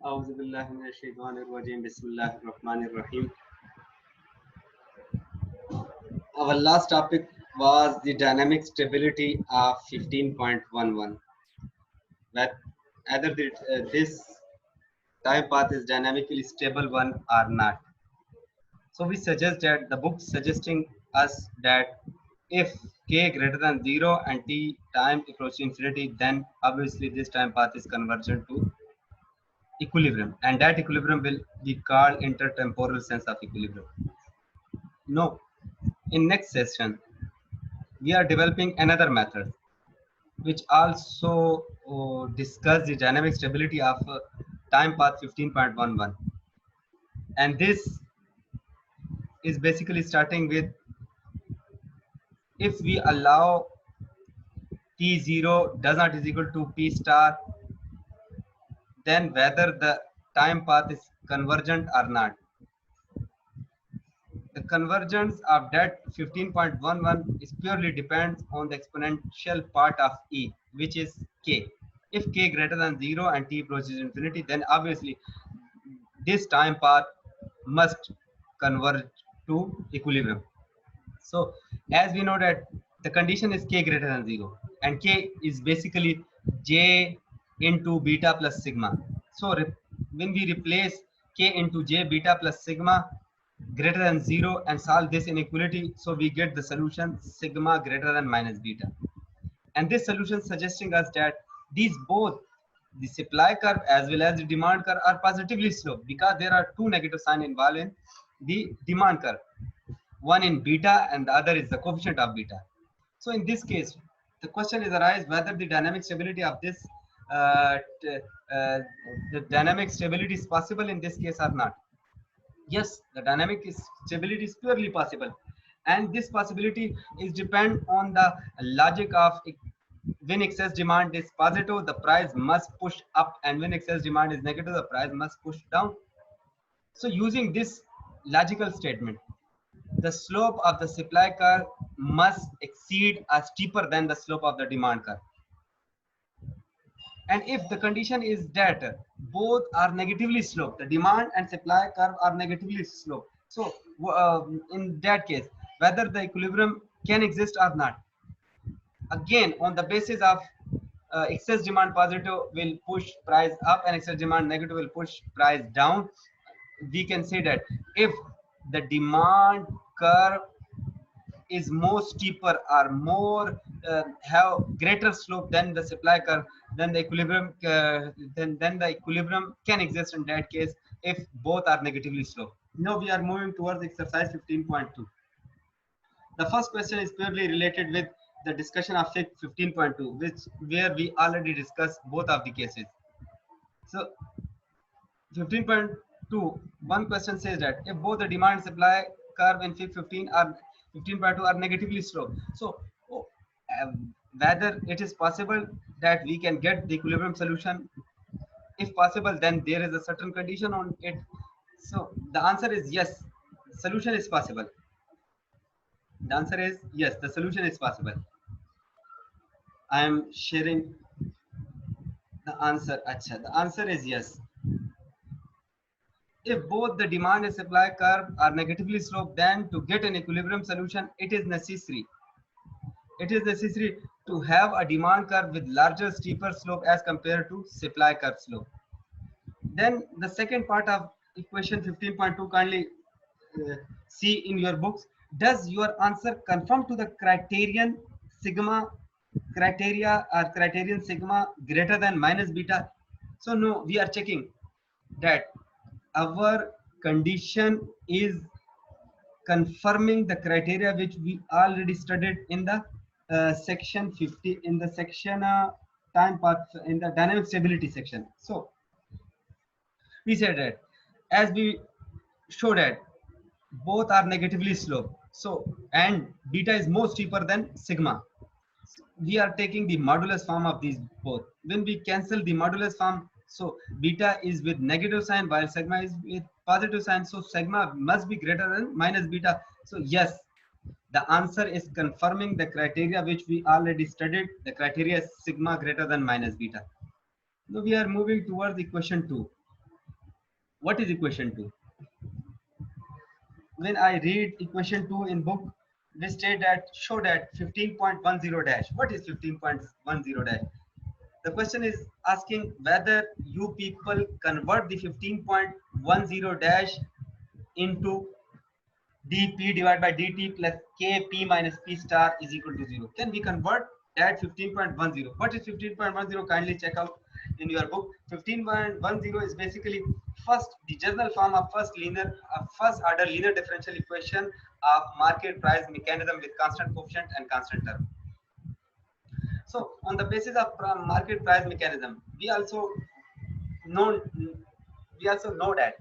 أعوذ بالله من الشيطان الرجيم. بسم الله الرحمن الرحيم. Our last topic was the dynamic stability of 15.11. That either this time path is dynamically stable one or not. So we suggest that the book suggesting us that if k greater than 0 and t time approaches infinity, then obviously this time path is convergent to equilibrium, and that equilibrium will be called intertemporal sense of equilibrium. No, in next session we are developing another method which also discuss the dynamic stability of time path 15.11, and this is basically starting with if we allow t0 does not is equal to p star, then whether the time path is convergent or not. The convergence of that 15.11 is purely depends on the exponential part of e, which is k. If k greater than 0 and t approaches infinity, then obviously this time path must converge to equilibrium. So as we know that the condition is k greater than 0 and k is basically j into beta plus sigma. So when we replace k into j beta plus sigma greater than 0 and solve this inequality, so we get the solution sigma greater than minus beta. And this solution suggesting us that these both the supply curve as well as the demand curve are positively sloped because there are two negative signs involved in the demand curve, one in beta and the other is the coefficient of beta. So in this case the question is arise whether the dynamic stability of this uh, the dynamic stability is possible in this case or not. Yes, the dynamic stability is purely possible, and this possibility is depend on the logic of when excess demand is positive the price must push up, and when excess demand is negative the price must push down. So using this logical statement, the slope of the supply curve must exceed or steeper than the slope of the demand curve. And if the condition is that both are negatively sloped, the demand and supply curve are negatively sloped, so in that case whether the equilibrium can exist or not, again on the basis of excess demand positive will push price up and excess demand negative will push price down, we can say that if the demand curve is more steeper or more have greater slope than the supply curve, then the equilibrium then the equilibrium can exist in that case if both are negatively sloped. Now we are moving towards exercise 15.2. The first question is purely related with the discussion of 15.2, which where we already discussed both of the cases. So 15.2, one question says that if both the demand and supply curve in fig 15 are 15.2 are negatively sloped, so whether it is possible that we can get the equilibrium solution. If possible, then there is a certain condition on it. So the answer is yes, the solution is possible. The answer is yes, the solution is possible. I am sharing the answer. Acha, the answer is yes. If both the demand and supply curve are negatively sloped, then to get an equilibrium solution, it is necessary to have a demand curve with larger, steeper slope as compared to supply curve slope. Then the second part of equation 15.2, kindly see in your books. Does your answer conform to the criterion sigma criteria or criterion sigma greater than minus beta? So no, we are checking that our condition is confirming the criteria which we already studied in the section 50, in the section time path, in the dynamic stability section. So we said that as we showed that both are negatively sloped, so and beta is more steeper than sigma, we are taking the modulus form of these both. When we cancel the modulus form, so beta is with negative sign while sigma is with positive sign, so sigma must be greater than minus beta. So yes, the answer is confirming the criteria which we already studied. The criteria is sigma greater than minus beta. Now we are moving towards equation 2. What is equation 2? When I read equation 2 in book, they state that show that 15.10 dash. What is 15.10 dash? The question is asking whether you people convert the 15.10 dash into dp divided by dt plus kp minus p star is equal to 0. Can we convert that 15.10? What is 15.10? Kindly check out in your book. 15.10 is basically the general form of first order linear differential equation of market price mechanism with constant coefficient and constant term. So on the basis of market price mechanism, know we also know that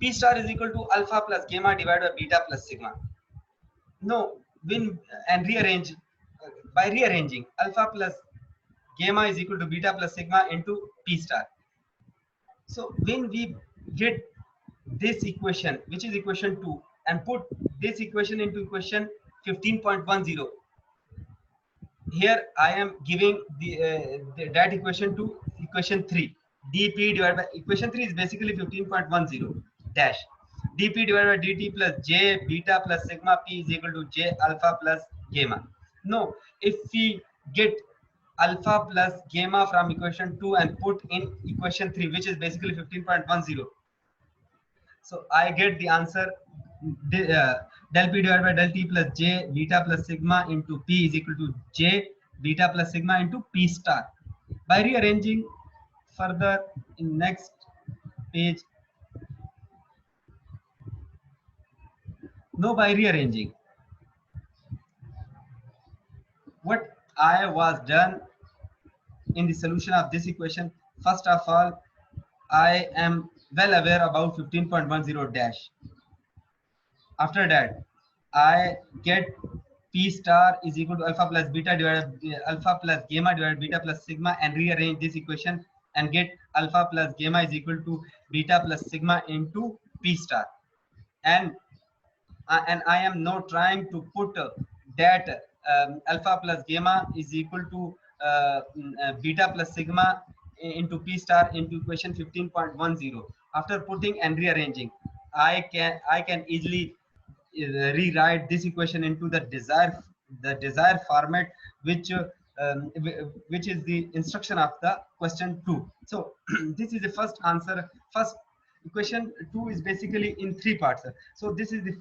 P star is equal to alpha plus gamma divided by beta plus sigma. No, when and rearrange by rearranging alpha plus gamma is equal to beta plus sigma into P star. So when we get this equation, which is equation 2, and put this equation into equation 15.10, here I am giving that equation to equation 3. dp divided by equation 3 is basically 15.10 dash dp divided by dt plus j beta plus sigma p is equal to j alpha plus gamma. No, if we get alpha plus gamma from equation 2 and put in equation 3, which is basically 15.10, so I get the answer del p divided by del t plus j beta plus sigma into p is equal to j beta plus sigma into p star. By rearranging further in next page, no, by rearranging, what I was done in the solution of this equation, first of all, I am well aware about 15.10 dash. After that, I get P star is equal to alpha plus beta divided alpha plus gamma divided beta plus sigma, and rearrange this equation and get alpha plus gamma is equal to beta plus sigma into P star. And I am now trying to put that alpha plus gamma is equal to beta plus sigma into P star into equation 15.10. After putting and rearranging, I can easily rewrite this equation into the desired format, which which is the instruction of the question 2. So this is the first answer. First equation 2 is basically in three parts. So this is the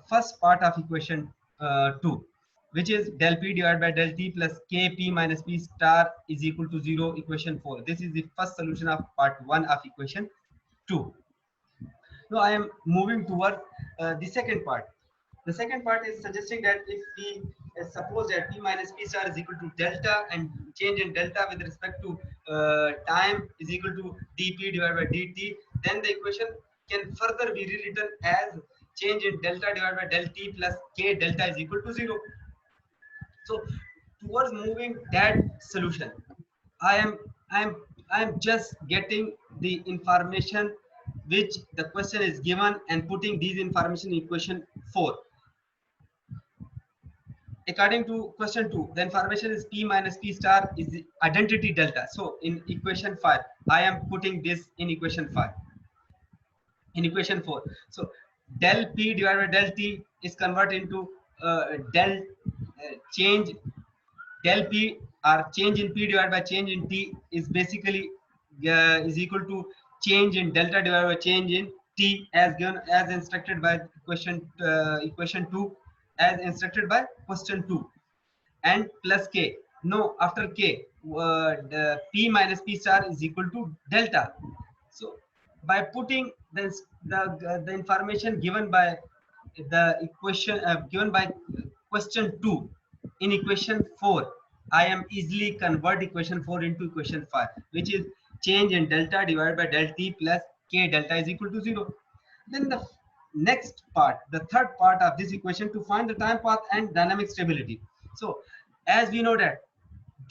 first part of equation 2, which is del p divided by del t plus kp minus p star is equal to 0, equation 4. This is the first solution of part 1 of equation 2. Now I am moving towards the second part. The second part is suggesting that if we suppose that p minus p star is equal to delta, and change in delta with respect to time is equal to dp divided by dt, then the equation can further be rewritten as change in delta divided by del t plus k delta is equal to 0. So towards moving that solution, I am I am I am just getting the information which the question is given and putting these information in equation 4. According to question 2, the information is p minus p star is the identity delta. So in equation 5, I am putting this in equation 5. In equation 4, so del p divided by del t is converted into del change del p, or change in p divided by change in t is basically is equal to change in delta divided by change in t, as given as instructed by equation 2, as instructed by question 2, and plus k. No, after k, the p minus p star is equal to delta. So by putting the information given by the equation given by question 2 in equation 4, I am easily convert equation 4 into equation 5, which is change in delta divided by del t plus k delta is equal to 0. Then the next part, the third part of this equation, to find the time path and dynamic stability. So as we know that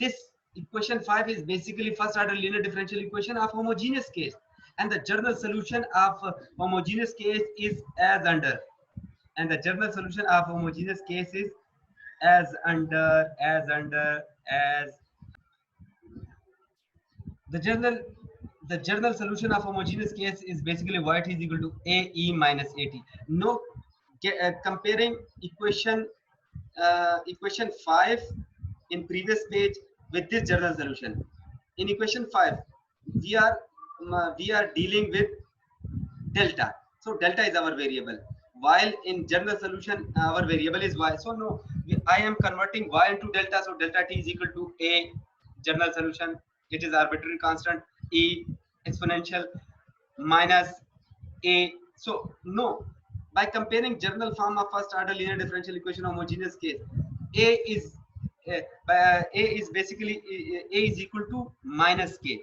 this equation 5 is basically first order linear differential equation of homogeneous case, and the general solution of homogeneous case is as under, and the general solution of homogeneous case is as the general the general solution of homogeneous case is basically yt is equal to ae minus at. No, comparing equation 5 in previous page with this general solution. In equation 5 we are dealing with delta. So delta is our variable, while in general solution our variable is y. So no, I am converting y into delta. So delta t is equal to a general solution, it is arbitrary constant, e exponential minus a. So no, by comparing general form of first order linear differential equation homogeneous case, a is a is basically a is equal to minus k.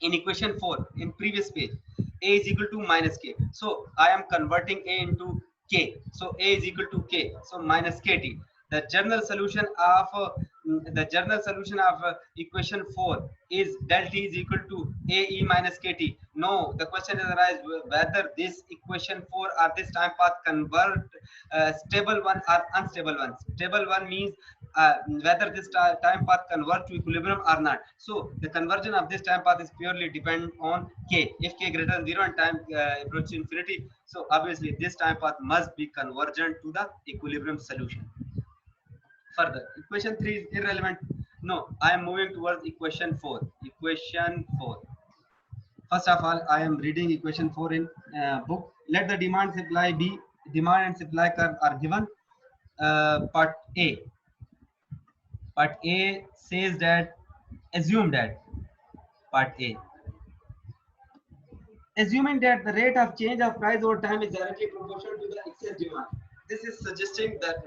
In equation 4 in previous page, a is equal to minus k. So I am converting a into k. So a is equal to k, so minus kt. The general solution of equation 4 is del t is equal to ae minus kt. No, the question is arise whether this equation 4 or this time path convert stable one or unstable one. Stable one means whether this time path convert to equilibrium or not. So the conversion of this time path is purely depend on k. If k greater than 0 and time approaches infinity, so obviously this time path must be convergent to the equilibrium solution. Further, equation 3 is irrelevant. No, I am moving towards equation 4. Equation 4. First of all, I am reading equation 4 in book. Let the demand supply be, demand and supply curve are given. Part A. Part A says that, assume that, part A, assuming that the rate of change of price over time is directly proportional to the excess demand. This is suggesting that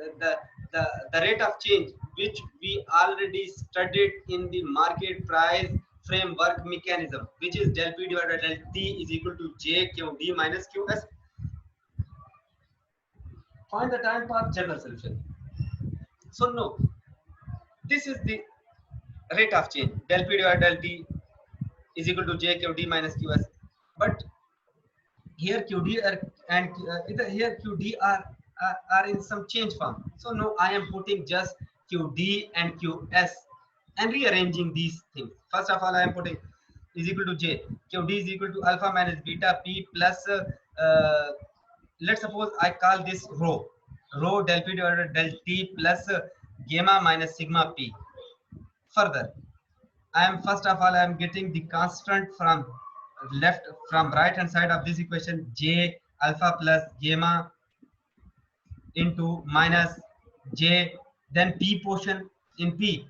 the rate of change which we already studied in the market price framework mechanism, which is del P divided by del T is equal to J Q D minus QS. Find the time path general solution. So no, this is the rate of change del P divided by del T is equal to J Q D minus QS. But here QD here QD are in some change form. So now I am putting just QD and QS and rearranging these things. First of all, I am putting is equal to J. QD is equal to alpha minus beta P plus let's suppose I call this rho. Rho del P divided del T plus gamma minus sigma P. Further, I am first of all I am getting the constant from right hand side of this equation, J alpha plus gamma into minus J, then P portion. In P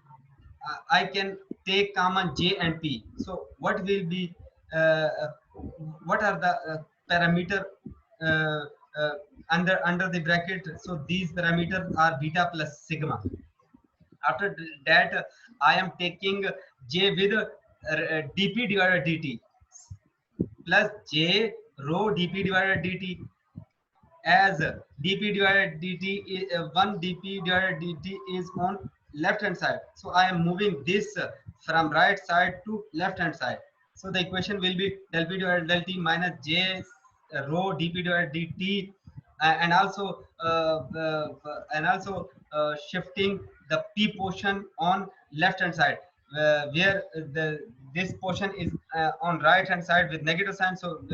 I can take common J and P. So what will be what are the parameter uh, uh, under the bracket? So these parameters are beta plus sigma. After that, I am taking J with dp divided dt plus J rho dp divided dt, as dp divided dt is, 1 dp divided dt is on left hand side. So I am moving this from right side to left hand side. So the equation will be del p divided del t minus J rho dp divided dt, and also shifting the p portion on left hand side, where the this portion is on right hand side with negative sign. So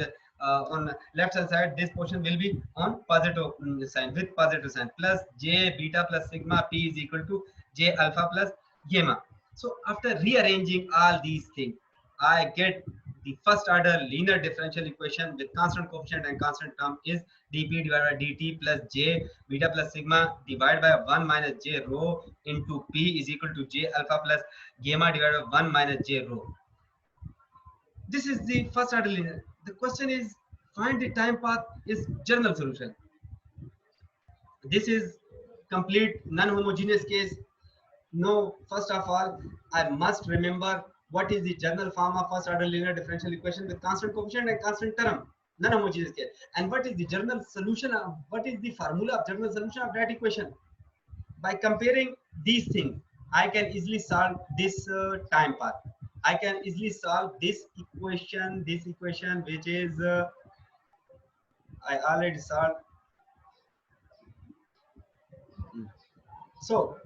on left hand side this portion will be on positive sign with positive sign, plus J beta plus sigma P is equal to J alpha plus gamma. So after rearranging all these things, I get the first order linear differential equation with constant coefficient and constant term is dp divided by dt plus J beta plus sigma divided by 1 minus J rho into P is equal to J alpha plus gamma divided by 1 minus J rho. This is the first order linear. The question is find the time path is general solution. This is complete non-homogeneous case. No, first of all, I must remember what is the general form of first order linear differential equation with constant coefficient and constant term, non-homogeneous case. And what is the general solution of, what is the formula of general solution of that equation? By comparing these things, I can easily solve this time path. I can easily solve this equation which is I already solved. So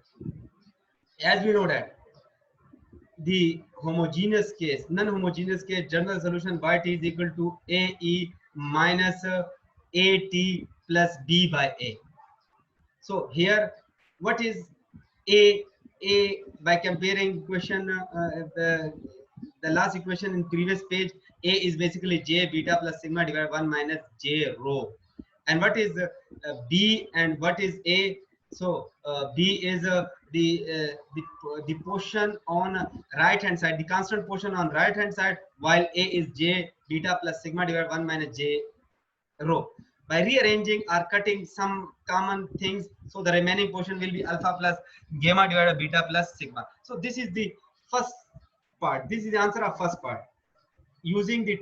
as we know that the homogeneous case, non-homogeneous case, general solution yt is equal to ae minus at plus b by a. So here, what is a? A, by comparing equation, the last equation in previous page, a is basically j beta plus sigma divided 1 minus j rho. And what is b and what is a? So b is the portion on right hand side, the constant portion on right hand side, while a is j beta plus sigma divided 1 minus j rho. By rearranging or cutting some common things, so the remaining portion will be alpha plus gamma divided by beta plus sigma. So this is the first part. This is the answer of first part. Using the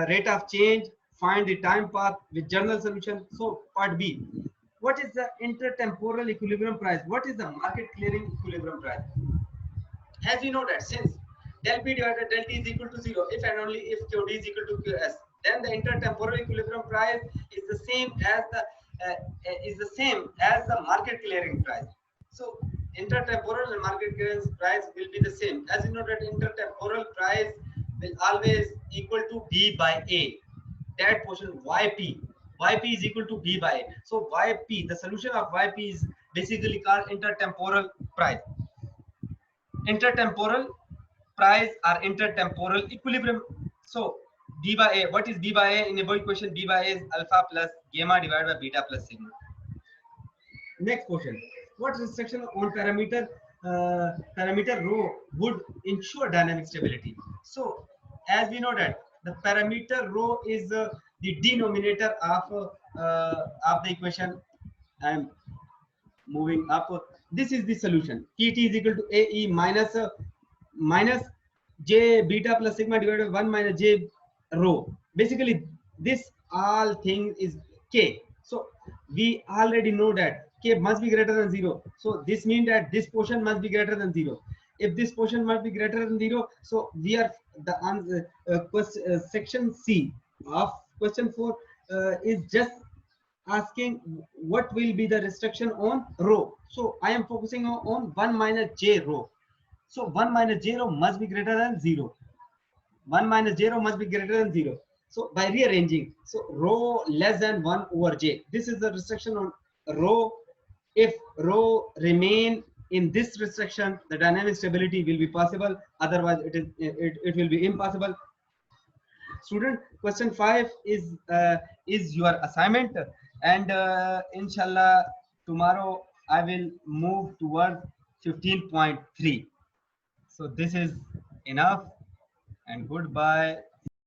rate of change, find the time path with general solution. So part B. What is the intertemporal equilibrium price? What is the market clearing equilibrium price? As we know that since del P divided del T is equal to 0, if and only if QD is equal to QS, then the intertemporal equilibrium price is the same as the market clearing price. So intertemporal and market clearing price will be the same. As you know that intertemporal price will always equal to B by A. That portion YP is equal to B by A. So YP, the solution of YP is basically called intertemporal price. Intertemporal price or intertemporal equilibrium. So B by A, what is B by A? In a boy question, B by A is alpha plus gamma divided by beta plus sigma. Next question. What restriction on parameter rho would ensure dynamic stability? So as we know that the parameter rho is the denominator of the equation. I'm moving up. This is the solution. Pt is equal to ae minus j beta plus sigma divided by 1 minus j rho. Basically, this all thing is k. So we already know that k must be greater than 0. So this means that this portion must be greater than 0. If this portion must be greater than 0, so we are the answer, section C of question 4 is just asking what will be the restriction on rho. So I am focusing on 1 minus j rho. So 1 minus j rho must be greater than 0. 1 minus j rho must be greater than 0. So by rearranging, so rho less than 1 over j. This is the restriction on rho. If rho remain in this restriction, the dynamic stability will be possible. Otherwise, it will be impossible. Student, question 5 is your assignment, and inshallah tomorrow I will move towards 15.3. So this is enough, and goodbye.